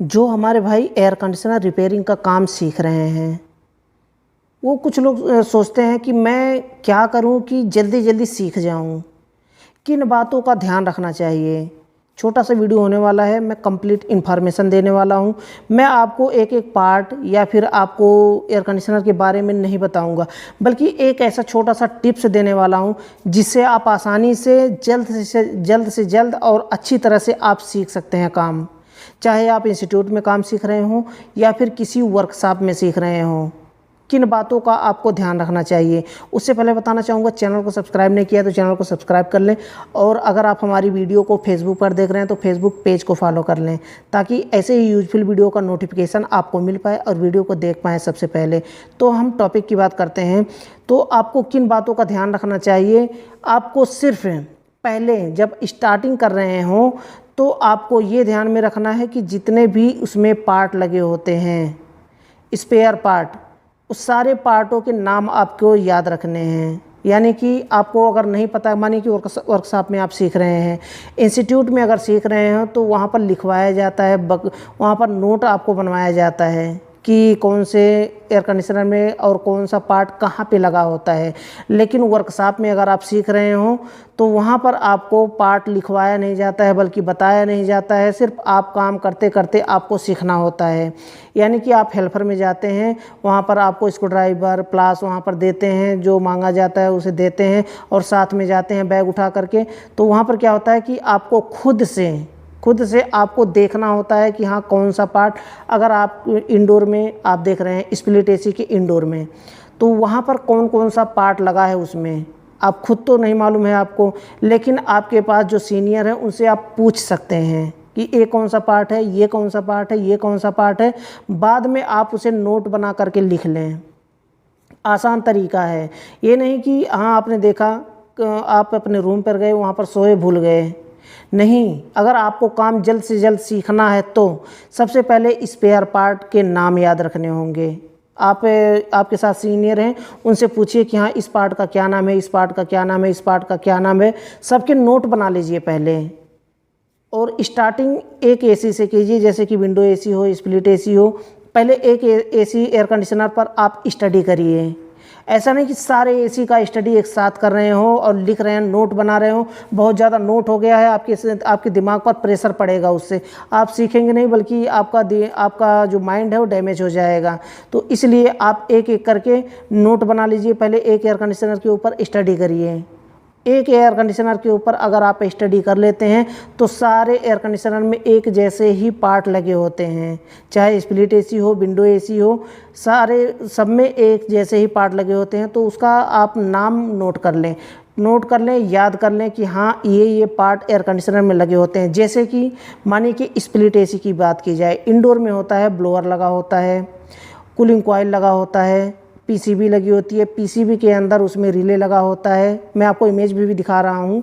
जो हमारे भाई एयर कंडीशनर रिपेयरिंग का काम सीख रहे हैं, वो कुछ लोग सोचते हैं कि मैं क्या करूं कि जल्दी जल्दी सीख जाऊं, किन बातों का ध्यान रखना चाहिए। छोटा सा वीडियो होने वाला है, मैं कंप्लीट इन्फॉर्मेशन देने वाला हूं। मैं आपको एक एक पार्ट या फिर आपको एयर कंडीशनर के बारे में नहीं बताऊंगा, बल्कि एक ऐसा छोटा सा टिप्स देने वाला हूं जिससे आप आसानी से जल्द और अच्छी तरह से आप सीख सकते हैं काम। चाहे आप इंस्टीट्यूट में काम सीख रहे हों या फिर किसी वर्कशॉप में सीख रहे हों, किन बातों का आपको ध्यान रखना चाहिए। उससे पहले बताना चाहूँगा, चैनल को सब्सक्राइब नहीं किया तो चैनल को सब्सक्राइब कर लें, और अगर आप हमारी वीडियो को फेसबुक पर देख रहे हैं तो फेसबुक पेज को फॉलो कर लें, ताकि ऐसे ही यूजफुल वीडियो का नोटिफिकेशन आपको मिल पाए और वीडियो को देख पाएँ सबसे पहले। तो हम टॉपिक की बात करते हैं। तो आपको किन बातों का ध्यान रखना चाहिए। आपको सिर्फ पहले जब स्टार्टिंग कर रहे हों तो आपको ये ध्यान में रखना है कि जितने भी उसमें पार्ट लगे होते हैं, स्पेयर पार्ट, उस सारे पार्टों के नाम आपको याद रखने हैं। यानी कि आपको अगर नहीं पता, मानिए कि वर्कशॉप में आप सीख रहे हैं, इंस्टीट्यूट में अगर सीख रहे हैं तो वहाँ पर लिखवाया जाता है, वहाँ पर नोट आपको बनवाया जाता है कि कौन से एयर कंडीशनर में और कौन सा पार्ट कहाँ पे लगा होता है। लेकिन वर्कशॉप में अगर आप सीख रहे हो तो वहाँ पर आपको पार्ट लिखवाया नहीं जाता है, बल्कि बताया नहीं जाता है। सिर्फ आप काम करते करते आपको सीखना होता है। यानी कि आप हेल्पर में जाते हैं, वहाँ पर आपको स्क्रू ड्राइवर प्लास वहाँ पर देते हैं, जो मांगा जाता है उसे देते हैं, और साथ में जाते हैं बैग उठा करके। तो वहाँ पर क्या होता है कि आपको खुद से आपको देखना होता है कि हाँ कौन सा पार्ट। अगर आप इंडोर में आप देख रहे हैं, स्प्लिट एसी के इंडोर में, तो वहाँ पर कौन कौन सा पार्ट लगा है उसमें आप खुद तो नहीं मालूम है आपको, लेकिन आपके पास जो सीनियर है उनसे आप पूछ सकते हैं कि ये कौन सा पार्ट है, ये कौन सा पार्ट है, ये कौन सा पार्ट है। बाद में आप उसे नोट बना करके लिख लें। आसान तरीका है। ये नहीं कि हाँ आपने देखा, आप अपने रूम पर गए, वहाँ पर सोए भूल गए। नहीं, अगर आपको काम जल्द से जल्द सीखना है तो सबसे पहले स्पेयर पार्ट के नाम याद रखने होंगे। आपके साथ सीनियर हैं, उनसे पूछिए कि हाँ इस पार्ट का क्या नाम है, इस पार्ट का क्या नाम है, इस पार्ट का क्या नाम है। सबके नोट बना लीजिए पहले, और स्टार्टिंग एक एसी से कीजिए, जैसे कि विंडो एसी हो, स्प्लिट एसी हो। पहले एक एसी एयर कंडीशनर पर आप स्टडी करिए। ऐसा नहीं कि सारे एसी का स्टडी एक साथ कर रहे हो और लिख रहे हैं, नोट बना रहे हो। बहुत ज़्यादा नोट हो गया है, आपके दिमाग पर प्रेशर पड़ेगा, उससे आप सीखेंगे नहीं, बल्कि आपका जो माइंड है वो डैमेज हो जाएगा। तो इसलिए आप एक एक करके नोट बना लीजिए। पहले एक एयर कंडीशनर के ऊपर स्टडी करिए। एक एयर कंडीशनर के ऊपर अगर आप स्टडी कर लेते हैं तो सारे एयर कंडीशनर में एक जैसे ही पार्ट लगे होते हैं, चाहे स्प्लिट एसी हो, विंडो एसी हो, सब में एक जैसे ही पार्ट लगे होते हैं। तो उसका आप नाम नोट कर लें, याद कर लें कि हाँ ये पार्ट एयर कंडीशनर में लगे होते हैं। जैसे कि मानिए कि स्प्लिट एसी की बात की जाए, इंडोर में होता है, ब्लोअर लगा होता है, कूलिंग कॉइल लगा होता है, पीसीबी लगी होती है, पीसीबी के अंदर उसमें रिले लगा होता है। मैं आपको इमेज भी दिखा रहा हूँ।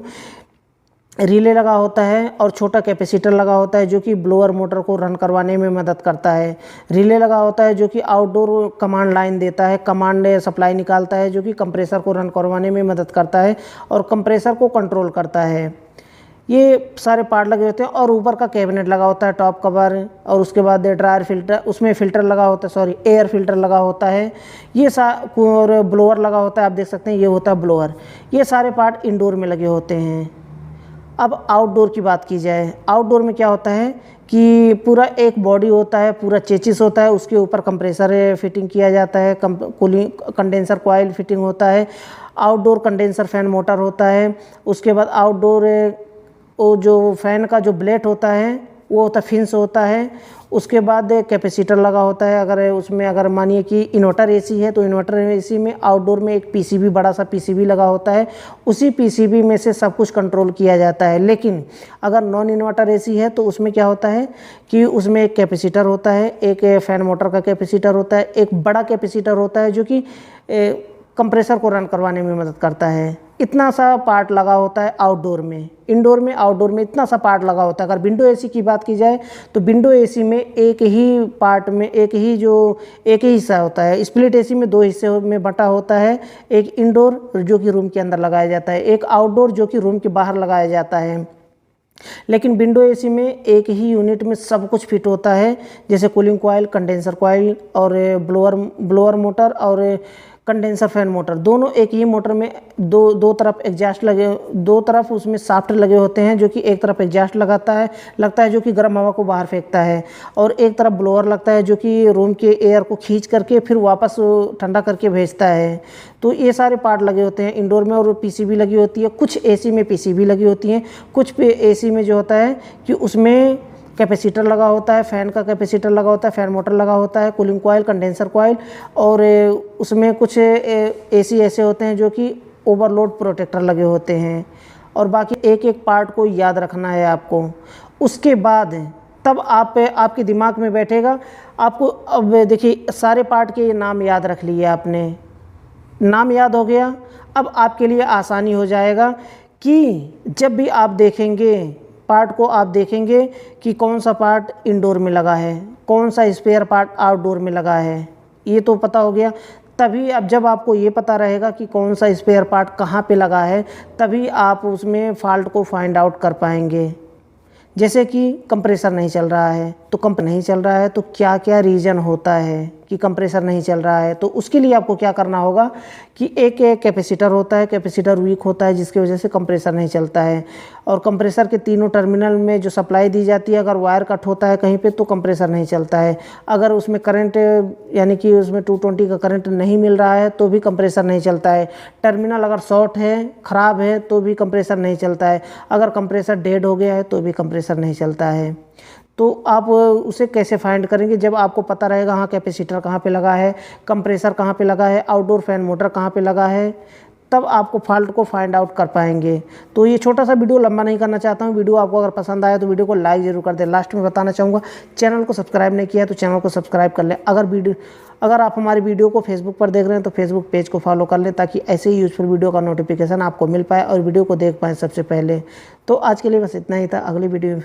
रिले लगा होता है और छोटा कैपेसिटर लगा होता है जो कि ब्लोअर मोटर को रन करवाने में मदद करता है। रिले लगा होता है जो कि आउटडोर कमांड लाइन देता है, कमांड सप्लाई निकालता है, जो कि कंप्रेसर को रन करवाने में मदद करता है और कंप्रेसर को कंट्रोल करता है। ये सारे पार्ट लगे होते हैं। और ऊपर का कैबिनेट लगा होता है, टॉप कवर, और उसके बाद ड्रायर फिल्टर, उसमें फिल्टर लगा होता है, सॉरी एयर फिल्टर लगा होता है। ये और ब्लोअर लगा होता है, आप देख सकते हैं ये होता है ब्लोअर। ये सारे पार्ट इंडोर में लगे होते हैं। अब आउटडोर की बात की जाए, आउटडोर में क्या होता है कि पूरा एक बॉडी होता है, पूरा चेचिस होता है, उसके ऊपर कंप्रेसर फिटिंग किया जाता है, कूलिंग कंडेंसर कॉइल फिटिंग होता है, आउटडोर कंडेंसर फैन मोटर होता है। उसके बाद आउटडोर वो जो फैन का जो ब्लेड होता है वो होता है, फिंस होता है। उसके बाद कैपेसिटर लगा होता है। अगर मानिए कि इन्वर्टर एसी है तो इन्वर्टर एसी में आउटडोर में एक पीसीबी, बड़ा सा पीसीबी लगा होता है। उसी पीसीबी में से सब कुछ कंट्रोल किया जाता है। लेकिन अगर नॉन इन्वर्टर एसी है तो उसमें क्या होता है कि उसमें एक कैपेसिटर होता है, एक फैन मोटर का कैपेसिटर होता है, एक बड़ा कैपेसिटर होता है जो कि कंप्रेसर को रन करवाने में मदद करता है। इतना सा पार्ट लगा होता है आउटडोर में। इंडोर में आउटडोर में इतना सा पार्ट लगा होता है। अगर विंडो एसी की बात की जाए तो विंडो एसी में एक ही पार्ट में एक ही हिस्सा होता है। स्प्लिट एसी में 2 हिस्से में बटा होता है, एक इंडोर जो कि रूम के अंदर लगाया जाता है, एक आउटडोर जो कि रूम के बाहर लगाया जाता है। लेकिन विंडो एसी में एक ही यूनिट में सब कुछ फिट होता है, जैसे कूलिंग कॉइल, कंडेंसर कॉइल और ब्लोअर मोटर और कंडेंसर फैन मोटर, दोनों एक ही मोटर में दो तरफ एग्जॉस्ट लगे, दो तरफ उसमें शाफ्ट लगे होते हैं, जो कि एक तरफ एग्जॉस्ट लगता है जो कि गर्म हवा को बाहर फेंकता है, और एक तरफ ब्लोअर लगता है जो कि रूम के एयर को खींच करके फिर वापस ठंडा करके भेजता है। तो ये सारे पार्ट लगे होते हैं इंडोर में, और पीसीबी लगी होती है, कुछ एसी में पीसीबी लगी होती हैं, कुछ पे एसी में जो होता है कि उसमें कैपेसिटर लगा होता है, फ़ैन का कैपेसिटर लगा होता है, फ़ैन मोटर लगा होता है, कूलिंग कॉइल, कंडेंसर कॉइल, और उसमें कुछ एसी ऐसे होते हैं जो कि ओवरलोड प्रोटेक्टर लगे होते हैं। और बाकी एक एक पार्ट को याद रखना है आपको। उसके बाद तब आपके दिमाग में बैठेगा आपको। अब देखिए, सारे पार्ट के नाम याद रख लिए आपने, नाम याद हो गया, अब आपके लिए आसानी हो जाएगा कि जब भी आप देखेंगे पार्ट को, आप देखेंगे कि कौन सा पार्ट इंडोर में लगा है, कौन सा स्पेयर पार्ट आउटडोर में लगा है, ये तो पता हो गया। तभी अब जब आपको ये पता रहेगा कि कौन सा स्पेयर पार्ट कहाँ पे लगा है, तभी आप उसमें फ़ॉल्ट को फाइंड आउट कर पाएंगे। जैसे कि कंप्रेसर नहीं चल रहा है, तो नहीं चल रहा है तो क्या क्या रीज़न होता है कि कंप्रेसर नहीं चल रहा है। तो उसके लिए आपको क्या करना होगा कि एक कैपेसिटर होता है, कैपेसिटर वीक होता है जिसकी वजह से कंप्रेसर नहीं चलता है, और कंप्रेसर के तीनों टर्मिनल में जो सप्लाई दी जाती है, अगर वायर कट होता है कहीं पे तो कंप्रेसर नहीं चलता है। अगर उसमें करंट यानी कि उसमें 220 का करंट नहीं मिल रहा है तो भी कंप्रेसर नहीं चलता है। टर्मिनल अगर शॉर्ट है, ख़राब है, तो भी कंप्रेसर नहीं चलता है। अगर कंप्रेसर डेड हो गया है तो भी कंप्रेसर नहीं चलता है। तो आप उसे कैसे फाइंड करेंगे? जब आपको पता रहेगा हाँ कैपेसिटर कहाँ पे लगा है, कंप्रेसर कहाँ पे लगा है, आउटडोर फैन मोटर कहाँ पे लगा है, तब आपको फॉल्ट को फाइंड आउट कर पाएंगे। तो ये छोटा सा वीडियो लंबा नहीं करना चाहता हूँ। वीडियो आपको अगर पसंद आया तो वीडियो को लाइक ज़रूर कर दें। लास्ट में बताना चाहूँगा, चैनल को सब्सक्राइब नहीं किया तो चैनल को सब्सक्राइब कर लें। अगर आप हमारी वीडियो को फेसबुक पर देख रहे हैं तो फेसबुक पेज को फॉलो कर लें, ताकि ऐसे ही यूजफुल वीडियो का नोटिफिकेशन आपको मिल पाए और वीडियो को देख पाएँ सबसे पहले। तो आज के लिए बस इतना ही था। अगली वीडियो में